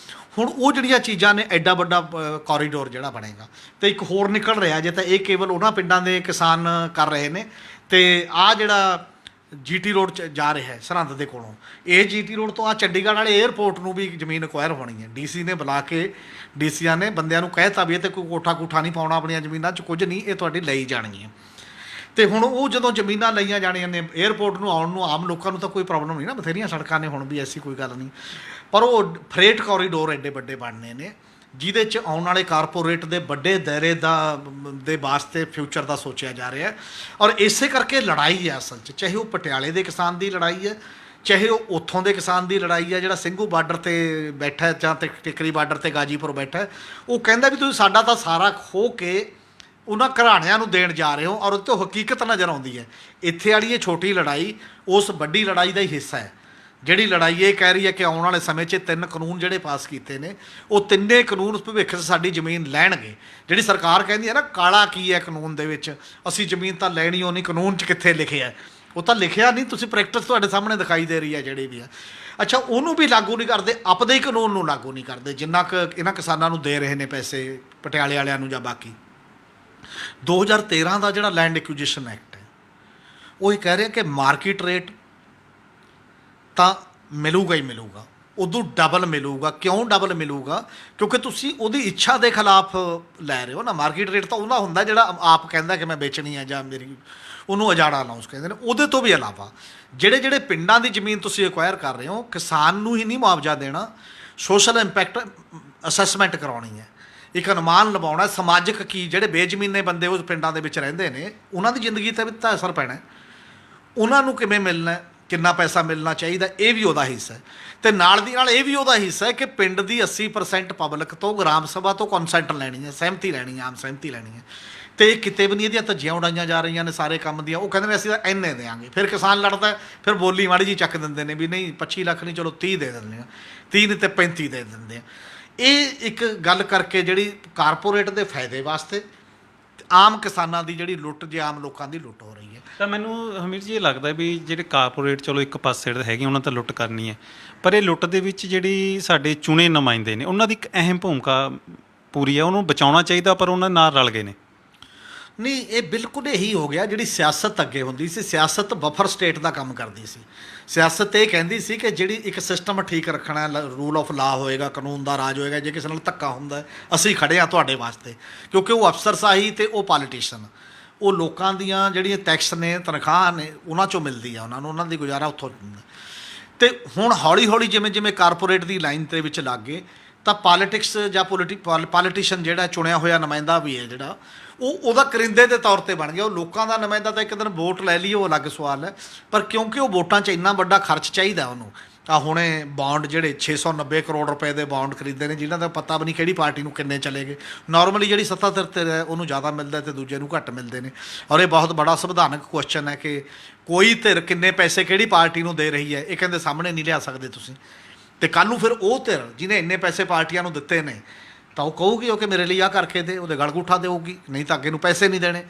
ਹੁਣ ਉਹ ਜਿਹੜੀਆਂ ਚੀਜ਼ਾਂ ਨੇ, ਐਡਾ ਵੱਡਾ ਕੋਰੀਡੋਰ ਜਿਹੜਾ ਬਣੇਗਾ, ਅਤੇ ਇੱਕ ਹੋਰ ਨਿਕਲ ਰਿਹਾ। ਜੇ ਤਾਂ ਇਹ ਕੇਵਲ ਉਹਨਾਂ ਪਿੰਡਾਂ ਦੇ ਕਿਸਾਨ ਕਰ ਰਹੇ ਨੇ, ਅਤੇ ਆਹ ਜਿਹੜਾ GT ਰੋਡ 'ਚ ਜਾ ਰਿਹਾ ਹੈ ਸਰਹੰਦ ਦੇ ਕੋਲੋਂ, ਇਹ GT ਰੋਡ ਤੋਂ ਆਹ ਚੰਡੀਗੜ੍ਹ ਵਾਲੇ ਏਅਰਪੋਰਟ ਨੂੰ ਵੀ ਜ਼ਮੀਨ ਅਕਵਾਇਰ ਹੋਣੀ ਹੈ। DC ਨੇ ਬੁਲਾ ਕੇ, DCਆਂ ਨੇ ਬੰਦਿਆਂ ਨੂੰ ਕਹਿ ਤਾ ਵੀ ਇਹ 'ਤੇ ਕੋਈ ਕੋਠਾ ਕੂਠਾ ਨਹੀਂ ਪਾਉਣਾ ਆਪਣੀਆਂ ਜ਼ਮੀਨਾਂ 'ਚ, ਕੁਝ ਨਹੀਂ, ਇਹ ਤੁਹਾਡੀ ਲਈ ਜਾਣੀ ਹੈ। ਤੇ ਹੁਣ ਉਹ ਜਦੋਂ ਜ਼ਮੀਨਾਂ ਲਈਆਂ ਜਾਣੀਆਂ ਨੇ 에ਅਰਪੋਰਟ ਨੂੰ ਆਉਣ ਨੂੰ ਆਮ ਲੋਕਾਂ ਨੂੰ ਤਾਂ ਕੋਈ ਪ੍ਰੋਬਲਮ ਨਹੀਂ ਨਾ, ਬਥੇਰੀਆਂ ਸੜਕਾਂ ਨੇ ਹੁਣ ਵੀ, ਐਸੀ ਕੋਈ ਗੱਲ ਨਹੀਂ। ਪਰ ਉਹ ਫਰੇਟ ਕੋਰੀਡੋਰ ਐਡੇ ਵੱਡੇ ਬਣਨੇ ਨੇ ਜਿਹਦੇ 'ਚ ਆਉਣ ਵਾਲੇ ਕਾਰਪੋਰੇਟ ਦੇ ਵੱਡੇ ਦਾਇਰੇ ਦੇ ਵਾਸਤੇ ਫਿਊਚਰ ਦਾ ਸੋਚਿਆ ਜਾ ਰਿਹਾ ਹੈ। ਔਰ ਇਸੇ ਕਰਕੇ ਲੜਾਈ ਹੈ ਅਸਲ 'ਚ, ਚਾਹੇ ਉਹ ਪਟਿਆਲੇ ਦੇ ਕਿਸਾਨ ਦੀ ਲੜਾਈ ਹੈ, ਚਾਹੇ ਉਹ ਉੱਥੋਂ ਦੇ ਕਿਸਾਨ ਦੀ ਲੜਾਈ ਹੈ ਜਿਹੜਾ ਸਿੰਘੂ ਬਾਰਡਰ ਤੇ ਬੈਠਾ ਹੈ ਜਾਂ ਟਿਕਰੀ ਬਾਰਡਰ ਤੇ ਗਾਜੀਪੁਰ ਬੈਠਾ ਹੈ। ਉਹ ਕਹਿੰਦਾ ਵੀ ਤੁਸੀਂ ਸਾਡਾ ਤਾਂ ਸਾਰਾ ਖੋਹ ਕੇ ਉਹਨਾਂ ਘਰਾਣਿਆਂ ਨੂੰ ਦੇਣ ਜਾ ਰਹੇ ਹੋ, ਔਰ ਉਹ 'ਤੇ ਹਕੀਕਤ ਨਜ਼ਰ ਆਉਂਦੀ ਹੈ। ਇੱਥੇ ਵਾਲੀ ਇਹ ਛੋਟੀ ਲੜਾਈ ਉਸ ਵੱਡੀ ਲੜਾਈ ਦਾ ਹੀ ਹਿੱਸਾ ਹੈ, ਜਿਹੜੀ ਲੜਾਈ ਇਹ ਕਹਿ ਰਹੀ ਹੈ ਕਿ ਆਉਣ ਵਾਲੇ ਸਮੇਂ 'ਚ 3 ਕਾਨੂੰਨ ਜਿਹੜੇ ਪਾਸ ਕੀਤੇ ਨੇ, ਉਹ ਤਿੰਨੇ ਕਾਨੂੰਨ ਭਵਿੱਖ 'ਚ ਸਾਡੀ ਜ਼ਮੀਨ ਲੈਣਗੇ। ਜਿਹੜੀ ਸਰਕਾਰ ਕਹਿੰਦੀ ਹੈ ਨਾ ਕਾਲਾ ਕੀ ਹੈ ਕਾਨੂੰਨ ਦੇ ਵਿੱਚ, ਅਸੀਂ ਜ਼ਮੀਨ ਤਾਂ ਲੈਣੀ ਉਹ ਨਹੀਂ, ਕਾਨੂੰਨ 'ਚ ਕਿੱਥੇ ਲਿਖਿਆ? ਉਹ ਤਾਂ ਲਿਖਿਆ ਨਹੀਂ, ਤੁਸੀਂ ਪ੍ਰੈਕਟਿਸ ਤੁਹਾਡੇ ਸਾਹਮਣੇ ਦਿਖਾਈ ਦੇ ਰਹੀ ਹੈ ਜਿਹੜੀ ਵੀ ਹੈ। ਅੱਛਾ, ਉਹਨੂੰ ਵੀ ਲਾਗੂ ਨਹੀਂ ਕਰਦੇ, ਆਪਦੇ ਹੀ ਕਾਨੂੰਨ ਨੂੰ ਲਾਗੂ ਨਹੀਂ ਕਰਦੇ ਜਿੰਨਾ ਕੁ ਇਹਨਾਂ ਕਿਸਾਨਾਂ ਨੂੰ ਦੇ ਰਹੇ ਨੇ ਪੈਸੇ ਪਟਿਆਲੇ ਵਾਲਿਆਂ ਨੂੰ ਜਾਂ ਬਾਕੀ। 2013 ਦਾ ਜਿਹੜਾ ਲੈਂਡ ਐਕੁਜੀਸ਼ਨ ਐਕਟ ਹੈ ਉਹ ਇਹ ਕਹਿ ਰਿਹਾ ਕਿ ਮਾਰਕੀਟ ਰੇਟ ਤਾਂ ਮਿਲੂਗਾ ਹੀ ਮਿਲੂਗਾ, ਉਦੋਂ ਡਬਲ ਮਿਲੂਗਾ। ਕਿਉਂ ਡਬਲ ਮਿਲੂਗਾ? ਕਿਉਂਕਿ ਤੁਸੀਂ ਉਹਦੀ ਇੱਛਾ ਦੇ ਖਿਲਾਫ ਲੈ ਰਹੇ ਹੋ ਨਾ। ਮਾਰਕੀਟ ਰੇਟ ਤਾਂ ਉਹਦਾ ਹੁੰਦਾ ਜਿਹੜਾ ਆਪ ਕਹਿੰਦਾ ਕਿ ਮੈਂ ਵੇਚਣੀ ਹੈ ਜਾਂ ਮੇਰੀ, ਉਹਨੂੰ ਅਜਾੜਾ ਅਨਾਉਂਸ ਕਹਿੰਦੇ ਨੇ। ਉਹਦੇ ਤੋਂ ਵੀ ਇਲਾਵਾ ਜਿਹੜੇ ਪਿੰਡਾਂ ਦੀ ਜ਼ਮੀਨ ਤੁਸੀਂ ਐਕਵਾਇਰ ਕਰ ਰਹੇ ਹੋ, ਕਿਸਾਨ ਨੂੰ ਹੀ ਨਹੀਂ ਮੁਆਵਜ਼ਾ ਦੇਣਾ, ਸੋਸ਼ਲ ਇੰਪੈਕਟ ਅਸੈਸਮੈਂਟ ਕਰਾਉਣੀ ਹੈ, ਇੱਕ ਅਨੁਮਾਨ ਲਵਾਉਣਾ ਸਮਾਜਿਕ ਕੀ, ਜਿਹੜੇ ਬੇਜ਼ਮੀਨੇ ਬੰਦੇ ਉਸ ਪਿੰਡਾਂ ਦੇ ਵਿੱਚ ਰਹਿੰਦੇ ਨੇ ਉਹਨਾਂ ਦੀ ਜ਼ਿੰਦਗੀ 'ਤੇ ਵੀ ਤਾਂ ਅਸਰ ਪੈਣਾ, ਉਹਨਾਂ ਨੂੰ ਕਿਵੇਂ ਮਿਲਣਾ, ਕਿੰਨਾ ਪੈਸਾ ਮਿਲਣਾ ਚਾਹੀਦਾ, ਇਹ ਵੀ ਉਹਦਾ ਹਿੱਸਾ ਹੈ। ਅਤੇ ਨਾਲ ਦੀ ਨਾਲ ਇਹ ਵੀ ਉਹਦਾ ਹਿੱਸਾ ਹੈ ਕਿ ਪਿੰਡ ਦੀ 80% ਪਬਲਿਕ ਤੋਂ ਗ੍ਰਾਮ ਸਭਾ ਤੋਂ ਕੰਸੈਂਟ ਲੈਣੀ ਹੈ, ਸਹਿਮਤੀ ਲੈਣੀ ਹੈ, ਆਮ ਸਹਿਮਤੀ ਲੈਣੀ ਹੈ। ਅਤੇ ਇਹ ਕਿਤੇ ਵੀ ਨਹੀਂ ਇਹਦੀਆਂ ਧੱਜੀਆਂ ਉਡਾਈਆਂ ਜਾ ਰਹੀਆਂ ਨੇ ਸਾਰੇ ਕੰਮ ਦੀਆਂ। ਉਹ ਕਹਿੰਦੇ ਨੇ ਅਸੀਂ ਤਾਂ ਇੰਨੇ ਦੇਵਾਂਗੇ, ਫਿਰ ਕਿਸਾਨ ਲੜਦਾ, ਫਿਰ ਬੋਲੀ ਮਾੜੀ ਜਿਹੀ ਚੱਕ ਦਿੰਦੇ ਨੇ ਵੀ ਨਹੀਂ 25 ਲੱਖ ਨਹੀਂ, ਚਲੋ 30 ਦੇ ਦਿੰਦੇ ਆ, 30 ਨਹੀਂ ਤੇ 35 ਦੇ ਦਿੰਦੇ ਆ। ਇਹ ਇੱਕ ਗੱਲ ਕਰਕੇ ਜਿਹੜੀ ਕਾਰਪੋਰੇਟ ਦੇ ਫਾਇਦੇ ਵਾਸਤੇ ਆਮ ਕਿਸਾਨਾਂ ਦੀ ਜਿਹੜੀ ਲੁੱਟ, ਜੇ ਆਮ ਲੋਕਾਂ ਦੀ ਲੁੱਟ ਹੋ ਰਹੀ ਹੈ। ਤਾਂ ਮੈਨੂੰ ਹਮੀਰ ਜੀ ਇਹ ਲੱਗਦਾ ਵੀ ਜਿਹੜੇ ਕਾਰਪੋਰੇਟ ਚਲੋ ਇੱਕ ਪਾਸੇ ਹੈਗੇ ਉਹਨਾਂ ਤਾਂ ਲੁੱਟ ਕਰਨੀ ਹੈ, ਪਰ ਇਹ ਲੁੱਟ ਦੇ ਵਿੱਚ ਜਿਹੜੀ ਸਾਡੇ ਚੁਣੇ ਨੁਮਾਇੰਦੇ ਨੇ ਉਹਨਾਂ ਦੀ ਇੱਕ ਅਹਿਮ ਭੂਮਿਕਾ ਪੂਰੀ ਹੈ, ਉਹਨੂੰ ਬਚਾਉਣਾ ਚਾਹੀਦਾ, ਪਰ ਉਹਨਾਂ ਨਾਲ ਰਲ ਗਏ ਨੇ। ਨਹੀਂ, ਇਹ ਬਿਲਕੁਲ ਇਹੀ ਹੋ ਗਿਆ। ਜਿਹੜੀ ਸਿਆਸਤ ਅੱਗੇ ਹੁੰਦੀ ਸੀ, ਸਿਆਸਤ ਬਫਰ ਸਟੇਟ ਦਾ ਕੰਮ ਕਰਦੀ ਸੀ। ਸਿਆਸਤ ਇਹ ਕਹਿੰਦੀ ਸੀ ਕਿ ਜਿਹੜੀ ਇੱਕ ਸਿਸਟਮ ਠੀਕ ਰੱਖਣਾ, ਰੂਲ ਆਫ ਲਾ ਹੋਏਗਾ, ਕਾਨੂੰਨ ਦਾ ਰਾਜ ਹੋਏਗਾ, ਜੇ ਕਿਸੇ ਨਾਲ ਧੱਕਾ ਹੁੰਦਾ ਅਸੀਂ ਖੜ੍ਹੇ ਹਾਂ ਤੁਹਾਡੇ ਵਾਸਤੇ। ਕਿਉਂਕਿ ਉਹ ਅਫਸਰਸ਼ਾਹੀ ਅਤੇ ਉਹ ਪਾਲੀਟੀਸ਼ਨ, ਉਹ ਲੋਕਾਂ ਦੀਆਂ ਜਿਹੜੀਆਂ ਟੈਕਸ ਨੇ, ਤਨਖਾਹ ਨੇ, ਉਹਨਾਂ 'ਚੋਂ ਮਿਲਦੀ ਆ ਉਹਨਾਂ ਨੂੰ, ਉਹਨਾਂ ਦੀ ਗੁਜ਼ਾਰਾ ਉੱਥੋਂ ਹੁੰਦਾ। ਅਤੇ ਹੁਣ ਹੌਲੀ ਹੌਲੀ ਜਿਵੇਂ ਜਿਵੇਂ ਕਾਰਪੋਰੇਟ ਦੀ ਲਾਈਨ ਦੇ ਵਿੱਚ ਲੱਗ ਗਏ ਤਾਂ ਪਾਲੀਟਿਕਸ ਜਾਂ ਪਾਲੀਟੀਸ਼ਨ ਜਿਹੜਾ ਚੁਣਿਆ ਹੋਇਆ ਨੁਮਾਇੰਦਾ ਵੀ ਹੈ ਜਿਹੜਾ, ਉਹਦਾ ਕਰਿੰਦੇ ਦੇ ਤੌਰ 'ਤੇ ਬਣ ਗਿਆ। ਉਹ ਲੋਕਾਂ ਦਾ ਨੁਮਾਇੰਦਾ ਤਾਂ ਇੱਕ ਦਿਨ ਵੋਟ ਲੈ ਲਈ, ਉਹ ਅਲੱਗ ਸਵਾਲ ਹੈ, ਪਰ ਕਿਉਂਕਿ ਉਹ ਵੋਟਾਂ 'ਚ ਇੰਨਾ ਵੱਡਾ ਖਰਚ ਚਾਹੀਦਾ ਉਹਨੂੰ। ਆ ਹੁਣੇ ਬੌਂਡ ਜਿਹੜੇ 690 ਕਰੋੜ ਰੁਪਏ ਦੇ ਬੌਂਡ ਖਰੀਦੇ ਨੇ, ਜਿਨ੍ਹਾਂ ਦਾ ਪਤਾ ਵੀ ਨਹੀਂ ਕਿਹੜੀ ਪਾਰਟੀ ਨੂੰ ਕਿੰਨੇ ਚਲੇ ਗਏ। ਨਾਰਮਲੀ ਜਿਹੜੀ ਸੱਤਾ ਧਿਰ 'ਤੇ ਹੈ ਉਹਨੂੰ ਜ਼ਿਆਦਾ ਮਿਲਦਾ ਅਤੇ ਦੂਜੇ ਨੂੰ ਘੱਟ ਮਿਲਦੇ ਨੇ। ਔਰ ਇਹ ਬਹੁਤ ਬੜਾ ਸੰਵਿਧਾਨਕ ਕੁਐਸਚਨ ਹੈ ਕਿ ਕੋਈ ਧਿਰ ਕਿੰਨੇ ਪੈਸੇ ਕਿਹੜੀ ਪਾਰਟੀ ਨੂੰ ਦੇ ਰਹੀ ਹੈ, ਇਹ ਕਹਿੰਦੇ ਸਾਹਮਣੇ ਨਹੀਂ ਲਿਆ ਸਕਦੇ ਤੁਸੀਂ। ਅਤੇ ਕੱਲ੍ਹ ਨੂੰ ਫਿਰ ਉਹ ਧਿਰ ਜਿਹਨੇ ਇੰਨੇ ਪੈਸੇ ਪਾਰਟੀਆਂ ਨੂੰ ਦਿੱਤੇ ਨੇ ਤਾਂ ਉਹ ਕਹੂਗੀ ਉਹ ਕਿ ਮੇਰੇ ਲਈ ਆਹ ਕਰਕੇ ਦੇ, ਉਹਦੇ ਗਲ ਗੁੱਠਾ ਦੇਊਗੀ, ਨਹੀਂ ਤਾਂ ਅੱਗੇ ਨੂੰ ਪੈਸੇ ਨਹੀਂ ਦੇਣੇ।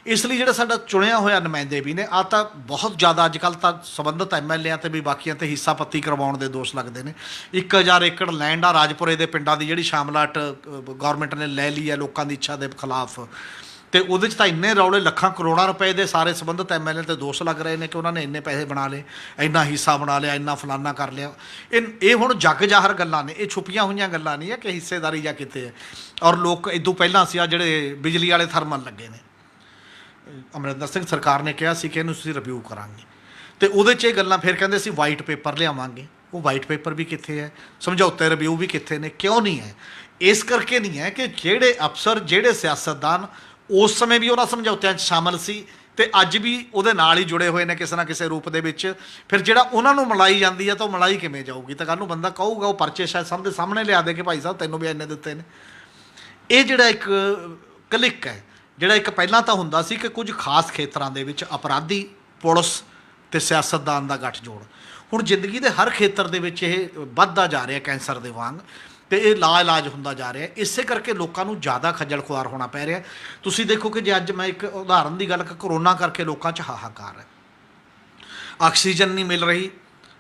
ਇਸ ਲਈ ਜਿਹੜਾ ਸਾਡਾ ਚੁਣਿਆ ਹੋਇਆ ਨੁਮਾਇੰਦੇ ਵੀ ਨੇ, ਆ ਤਾਂ ਬਹੁਤ ਜ਼ਿਆਦਾ ਅੱਜ ਕੱਲ੍ਹ ਤਾਂ ਸੰਬੰਧਿਤ MLA 'ਤੇ ਵੀ ਬਾਕੀਆਂ 'ਤੇ ਹਿੱਸਾ ਪੱਤੀ ਕਰਵਾਉਣ ਦੇ ਦੋਸ਼ ਲੱਗਦੇ ਨੇ। 1000 ਏਕੜ ਲੈਂਡ ਆ ਰਾਜਪੁਰੇ ਦੇ ਪਿੰਡਾਂ ਦੀ ਜਿਹੜੀ ਸ਼ਾਮਲਾਟ ਗੌਰਮੈਂਟ ਨੇ ਲੈ ਲਈ ਹੈ ਲੋਕਾਂ ਦੀ ਇੱਛਾ ਦੇ ਖਿਲਾਫ, ਅਤੇ ਉਹਦੇ 'ਚ ਤਾਂ ਇੰਨੇ ਰੌਲੇ, ਲੱਖਾਂ ਕਰੋੜਾਂ ਰੁਪਏ ਦੇ ਸਾਰੇ ਸੰਬੰਧਿਤ MLA 'ਤੇ ਦੋਸ਼ ਲੱਗ ਰਹੇ ਨੇ ਕਿ ਉਹਨਾਂ ਨੇ ਇੰਨੇ ਪੈਸੇ ਬਣਾ ਲਏ, ਇੰਨਾ ਹਿੱਸਾ ਬਣਾ ਲਿਆ, ਇੰਨਾ ਫਲਾਨਾ ਕਰ ਲਿਆ। ਇਹ ਹੁਣ ਜੱਗ ਜ਼ਾਹਰ ਗੱਲਾਂ ਨੇ, ਇਹ ਛੁਪੀਆਂ ਹੋਈਆਂ ਗੱਲਾਂ ਨਹੀਂ ਹੈ ਕਿ ਹਿੱਸੇਦਾਰੀ ਜਾਂ ਕਿਤੇ ਹੈ। ਔਰ ਲੋਕ ਇਦੋਂ ਪਹਿਲਾਂ ਸੀ ਆ ਜਿਹੜੇ ਬਿਜਲੀ ਵਾਲੇ ਥਰਮਲ ਲੱਗੇ ਨੇ, ਅਮਰਿੰਦਰ ਸਿੰਘ ਸਰਕਾਰ ਨੇ ਕਿਹਾ ਸੀ ਕਿ ਇਹਨੂੰ ਅਸੀਂ ਰਿਵਿਊ ਕਰਾਂਗੇ, ਅਤੇ ਉਹਦੇ 'ਚ ਇਹ ਗੱਲਾਂ ਫਿਰ ਕਹਿੰਦੇ ਸੀ ਵਾਈਟ ਪੇਪਰ ਲਿਆਵਾਂਗੇ। ਉਹ ਵਾਈਟ ਪੇਪਰ ਵੀ ਕਿੱਥੇ ਹੈ, ਸਮਝੌਤੇ ਰਿਵਿਊ ਵੀ ਕਿੱਥੇ ਨੇ, ਕਿਉਂ ਨਹੀਂ ਹੈ? ਇਸ ਕਰਕੇ ਨਹੀਂ ਹੈ ਕਿ ਜਿਹੜੇ ਅਫਸਰ, ਜਿਹੜੇ ਸਿਆਸਤਦਾਨ ਉਸ ਸਮੇਂ ਵੀ ਉਹਨਾਂ ਸਮਝੌਤਿਆਂ 'ਚ ਸ਼ਾਮਲ ਸੀ ਅਤੇ ਅੱਜ ਵੀ ਉਹਦੇ ਨਾਲ ਹੀ ਜੁੜੇ ਹੋਏ ਨੇ ਕਿਸੇ ਨਾ ਕਿਸੇ ਰੂਪ ਦੇ ਵਿੱਚ, ਫਿਰ ਜਿਹੜਾ ਉਹਨਾਂ ਨੂੰ ਮਲਾਈ ਜਾਂਦੀ ਹੈ ਤਾਂ ਉਹ ਮਲਾਈ ਕਿਵੇਂ ਜਾਊਗੀ? ਤਾਂ ਕੱਲ੍ਹ ਨੂੰ ਬੰਦਾ ਕਹੂਗਾ, ਉਹ ਪਰਚੇ ਸ਼ਾਇਦ ਸਭ ਦੇ ਸਾਹਮਣੇ ਲਿਆ ਦੇ ਕਿ ਭਾਈ ਸਾਹਿਬ ਤੈਨੂੰ ਵੀ ਇੰਨੇ ਦਿੱਤੇ ਨੇ। ਇਹ ਜਿਹੜਾ ਇੱਕ ਕਲਿੱਕ ਹੈ, ਜਿਹੜਾ ਇੱਕ ਪਹਿਲਾਂ ਤਾਂ ਹੁੰਦਾ ਸੀ ਕਿ ਕੁਝ ਖਾਸ ਖੇਤਰਾਂ ਦੇ ਵਿੱਚ ਅਪਰਾਧੀ, ਪੁਲਿਸ ਅਤੇ ਸਿਆਸਤਦਾਨ ਦਾ ਗੱਠਜੋੜ, ਹੁਣ ਜ਼ਿੰਦਗੀ ਦੇ ਹਰ ਖੇਤਰ ਦੇ ਵਿੱਚ ਇਹ ਵੱਧਦਾ ਜਾ ਰਿਹਾ ਕੈਂਸਰ ਦੇ ਵਾਂਗ, ਅਤੇ ਇਹ ਲਾ ਇਲਾਜ ਹੁੰਦਾ ਜਾ ਰਿਹਾ। ਇਸੇ ਕਰਕੇ ਲੋਕਾਂ ਨੂੰ ਜ਼ਿਆਦਾ ਖੱਜਲ ਖੁਆਰ ਹੋਣਾ ਪੈ ਰਿਹਾ। ਤੁਸੀਂ ਦੇਖੋ ਕਿ ਜੇ ਅੱਜ ਮੈਂ ਇੱਕ ਉਦਾਹਰਨ ਦੀ ਗੱਲ, ਕਰੋਨਾ ਕਰਕੇ ਲੋਕਾਂ 'ਚ ਹਾਹਾਕਾਰ ਹੈ, ਆਕਸੀਜਨ ਨਹੀਂ ਮਿਲ ਰਹੀ,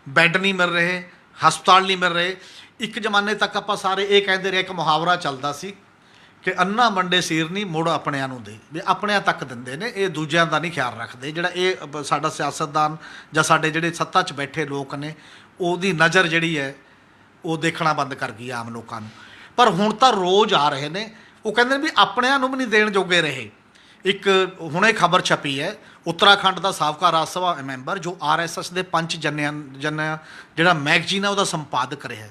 ਬੈੱਡ ਨਹੀਂ ਮਿਲ ਰਹੇ, ਹਸਪਤਾਲ ਨਹੀਂ ਮਿਲ ਰਹੇ। ਇੱਕ ਜ਼ਮਾਨੇ ਤੱਕ ਆਪਾਂ ਸਾਰੇ ਇਹ ਕਹਿੰਦੇ ਰਹੇ, ਇੱਕ ਮੁਹਾਵਰਾ ਚੱਲਦਾ ਸੀ ਕਿ ਅੰਨਾ ਮੰਡੇ ਸੀਰ ਨਹੀਂ ਮੁੜ ਆਪਣਿਆਂ ਨੂੰ ਦੇ, ਵੀ ਆਪਣਿਆਂ ਤੱਕ ਦਿੰਦੇ ਨੇ, ਇਹ ਦੂਜਿਆਂ ਦਾ ਨਹੀਂ ਖਿਆਲ ਰੱਖਦੇ। ਜਿਹੜਾ ਇਹ ਸਾਡਾ ਸਿਆਸਤਦਾਨ ਜਾਂ ਸਾਡੇ ਜਿਹੜੇ ਸੱਤਾ 'ਚ ਬੈਠੇ ਲੋਕ ਨੇ, ਉਹਦੀ ਨਜ਼ਰ ਜਿਹੜੀ ਹੈ ਉਹ ਦੇਖਣਾ ਬੰਦ ਕਰ ਗਈ ਆਮ ਲੋਕਾਂ ਨੂੰ। ਪਰ ਹੁਣ ਤਾਂ ਰੋਜ਼ ਆ ਰਹੇ ਨੇ, ਉਹ ਕਹਿੰਦੇ ਨੇ ਵੀ ਆਪਣਿਆਂ ਨੂੰ ਵੀ ਨਹੀਂ ਦੇਣ ਜੋਗੇ ਰਹੇ। ਇੱਕ ਹੁਣੇ ਖਬਰ ਛਪੀ ਹੈ, ਉੱਤਰਾਖੰਡ ਦਾ ਸਾਬਕਾ ਰਾਜ ਸਭਾ ਮੈਂਬਰ ਜੋ ਆਰਐਸਐਸ ਦੇ ਪੰਚ ਜਨਿਆ ਜਿਹੜਾ ਮੈਗਜ਼ੀਨ ਹੈ ਉਹਦਾ ਸੰਪਾਦਕ ਰਿਹਾ,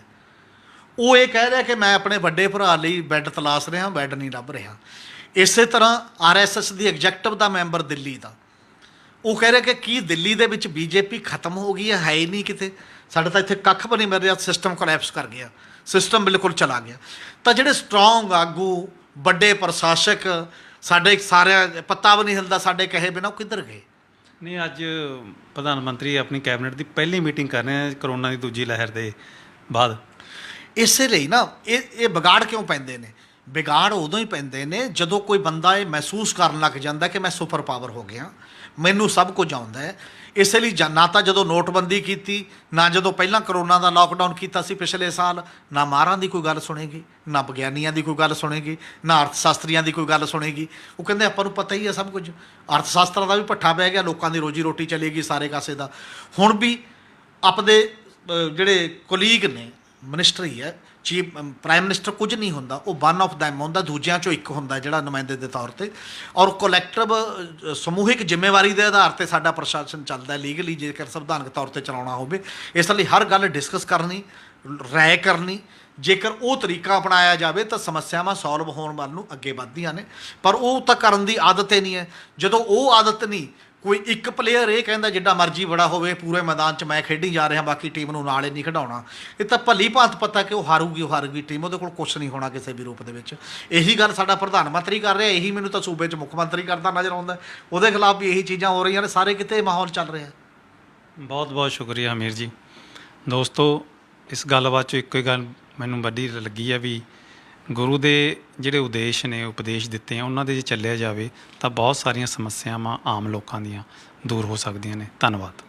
ਉਹ ਇਹ ਕਹਿ ਰਿਹਾ ਕਿ ਮੈਂ ਆਪਣੇ ਵੱਡੇ ਭਰਾ ਲਈ ਬੈੱਡ ਤਲਾਸ਼ ਰਿਹਾ, ਬੈੱਡ ਨਹੀਂ ਲੱਭ ਰਿਹਾ। ਇਸੇ ਤਰ੍ਹਾਂ ਆਰਐਸਐਸ ਦੀ ਐਗਜ਼ੈਕਟਿਵ ਦਾ ਮੈਂਬਰ ਦਿੱਲੀ ਦਾ, ਉਹ ਕਹਿ ਰਿਹਾ ਕਿ ਕੀ ਦਿੱਲੀ ਦੇ ਵਿੱਚ ਬੀਜੇਪੀ ਖਤਮ ਹੋ ਗਈ ਹੈ ਹੀ ਨਹੀਂ ਕਿਤੇ, ਸਾਡੇ ਤਾਂ ਇੱਥੇ ਕੱਖ ਵੀ ਨਹੀਂ ਮਿਲ ਰਿਹਾ, ਸਿਸਟਮ ਕੋਲੈਪਸ ਕਰ ਗਿਆ, ਸਿਸਟਮ ਬਿਲਕੁਲ ਚਲਾ ਗਿਆ। ਤਾਂ ਜਿਹੜੇ ਸਟਰੋਂਗ ਆਗੂ, ਵੱਡੇ ਪ੍ਰਸ਼ਾਸਕ, ਸਾਡੇ ਸਾਰਿਆਂ ਪੱਤਾ ਵੀ ਨਹੀਂ ਹਿਲਦਾ ਸਾਡੇ ਕਹੇ ਬਿਨਾਂ, ਉਹ ਕਿੱਧਰ ਗਏ? ਨਹੀਂ, ਅੱਜ ਪ੍ਰਧਾਨ ਮੰਤਰੀ ਆਪਣੀ ਕੈਬਨਿਟ ਦੀ ਪਹਿਲੀ ਮੀਟਿੰਗ ਕਰ ਰਹੇ ਆ ਕਰੋਨਾ ਦੀ ਦੂਜੀ ਲਹਿਰ ਦੇ ਬਾਅਦ। ਇਸੇ ਲਈ ਨਾ ਇਹ ਵਿਗਾੜ ਕਿਉਂ ਪੈਂਦੇ ਨੇ? ਵਿਗਾੜ ਉਦੋਂ ਹੀ ਪੈਂਦੇ ਨੇ ਜਦੋਂ ਕੋਈ ਬੰਦਾ ਇਹ ਮਹਿਸੂਸ ਕਰਨ ਲੱਗ ਜਾਂਦਾ ਕਿ ਮੈਂ ਸੁਪਰ ਪਾਵਰ ਹੋ ਗਿਆ, ਮੈਨੂੰ ਸਭ ਕੁਝ ਆਉਂਦਾ ਹੈ। ਇਸੇ ਲਈ ਨਾ ਤਾਂ ਜਦੋਂ ਨੋਟਬੰਦੀ ਕੀਤੀ, ਨਾ ਜਦੋਂ ਪਹਿਲਾਂ ਕਰੋਨਾ ਦਾ ਲਾਕਡਾਊਨ ਕੀਤਾ ਸੀ ਪਿਛਲੇ ਸਾਲ, ਨਾ ਮਾਹਰਾਂ ਦੀ ਕੋਈ ਗੱਲ ਸੁਣੇਗੀ, ਨਾ ਵਿਗਿਆਨੀਆਂ ਦੀ ਕੋਈ ਗੱਲ ਸੁਣੇਗੀ, ਨਾ ਅਰਥ ਸ਼ਾਸਤਰੀਆਂ ਦੀ ਕੋਈ ਗੱਲ ਸੁਣੇਗੀ। ਉਹ ਕਹਿੰਦੇ ਆਪਾਂ ਨੂੰ ਪਤਾ ਹੀ ਹੈ ਸਭ ਕੁਝ, ਅਰਥ ਸ਼ਾਸਤਰ ਦਾ ਵੀ ਭੱਠਾ ਪੈ ਗਿਆ, ਲੋਕਾਂ ਦੀ ਰੋਜੀ ਰੋਟੀ ਚਲੇਗੀ ਸਾਰੇ ਕਾਸੇ ਦਾ। ਹੁਣ ਵੀ ਆਪਦੇ ਜਿਹੜੇ ਕੋਲੀਗ ਨੇ, ਮਿਨਿਸਟਰ ਹੀ ਹੈ, ਚੀਫ ਪ੍ਰਾਈਮ ਮਿਨਿਸਟਰ ਕੁਝ ਨਹੀਂ ਹੁੰਦਾ, ਉਹ ਵਨ ਆਫ ਦੈਮ ਹੁੰਦਾ, ਦੂਜਿਆਂ 'ਚੋਂ ਇੱਕ ਹੁੰਦਾ ਜਿਹੜਾ ਨੁਮਾਇੰਦੇ ਦੇ ਤੌਰ 'ਤੇ। ਔਰ ਕੋਲੈਕਟਿਵ ਸਮੂਹਿਕ ਜ਼ਿੰਮੇਵਾਰੀ ਦੇ ਆਧਾਰ 'ਤੇ ਸਾਡਾ ਪ੍ਰਸ਼ਾਸਨ ਚੱਲਦਾ ਲੀਗਲੀ, ਜੇਕਰ ਸੰਵਿਧਾਨਕ ਤੌਰ 'ਤੇ ਚਲਾਉਣਾ ਹੋਵੇ। ਇਸ ਲਈ ਹਰ ਗੱਲ ਡਿਸਕਸ ਕਰਨੀ, ਰਾਏ ਕਰਨੀ, ਜੇਕਰ ਉਹ ਤਰੀਕਾ ਅਪਣਾਇਆ ਜਾਵੇ ਤਾਂ ਸਮੱਸਿਆਵਾਂ ਸੋਲਵ ਹੋਣ ਵੱਲ ਨੂੰ ਅੱਗੇ ਵੱਧਦੀਆਂ ਨੇ। ਪਰ ਉਹ ਤਾਂ ਕਰਨ ਦੀ ਆਦਤ ਹੀ ਨਹੀਂ ਹੈ। ਜਦੋਂ ਉਹ ਆਦਤ ਨਹੀਂ, ਕੋਈ ਇੱਕ ਪਲੇਅਰ ਇਹ ਕਹਿੰਦਾ ਜਿੱਡਾ ਮਰਜ਼ੀ ਬੜਾ ਹੋਵੇ, ਪੂਰੇ ਮੈਦਾਨ 'ਚ ਮੈਂ ਖੇਡੀ ਜਾ ਰਿਹਾ, ਬਾਕੀ ਟੀਮ ਨੂੰ ਨਾਲ ਹੀ ਨਹੀਂ ਖਿਡਾਉਣਾ, ਇਹ ਤਾਂ ਭਲੀ ਭਾਂਤ ਪਤਾ ਕਿ ਉਹ ਹਾਰੂਗੀ ਟੀਮ, ਉਹਦੇ ਕੋਲ ਕੁਛ ਨਹੀਂ ਹੋਣਾ ਕਿਸੇ ਵੀ ਰੂਪ ਦੇ ਵਿੱਚ। ਇਹੀ ਗੱਲ ਸਾਡਾ ਪ੍ਰਧਾਨ ਮੰਤਰੀ ਕਰ ਰਿਹਾ, ਇਹੀ ਮੈਨੂੰ ਤਾਂ ਸੂਬੇ 'ਚ ਮੁੱਖ ਮੰਤਰੀ ਕਰਦਾ ਨਜ਼ਰ ਆਉਂਦਾ, ਉਹਦੇ ਖਿਲਾਫ ਵੀ ਇਹੀ ਚੀਜ਼ਾਂ ਹੋ ਰਹੀਆਂ ਨੇ, ਸਾਰੇ ਕਿਤੇ ਮਾਹੌਲ ਚੱਲ ਰਿਹਾ। ਬਹੁਤ ਬਹੁਤ ਸ਼ੁਕਰੀਆ ਅਮੀਰ ਜੀ। ਦੋਸਤੋ, ਇਸ ਗੱਲਬਾਤ 'ਚੋਂ ਇੱਕੋ ਹੀ ਗੱਲ ਮੈਨੂੰ ਵੱਡੀ ਲੱਗੀ ਹੈ ਵੀ ਗੁਰੂ ਦੇ ਜਿਹੜੇ ਉਦੇਸ਼ ਨੇ, ਉਪਦੇਸ਼ ਦਿੱਤੇ ਆ, ਉਹਨਾਂ ਦੇ ਜੇ ਚੱਲਿਆ ਜਾਵੇ ਤਾਂ ਬਹੁਤ ਸਾਰੀਆਂ ਸਮੱਸਿਆਵਾਂ ਆਮ ਲੋਕਾਂ ਦੀਆਂ ਦੂਰ ਹੋ ਸਕਦੀਆਂ ਨੇ। ਧੰਨਵਾਦ।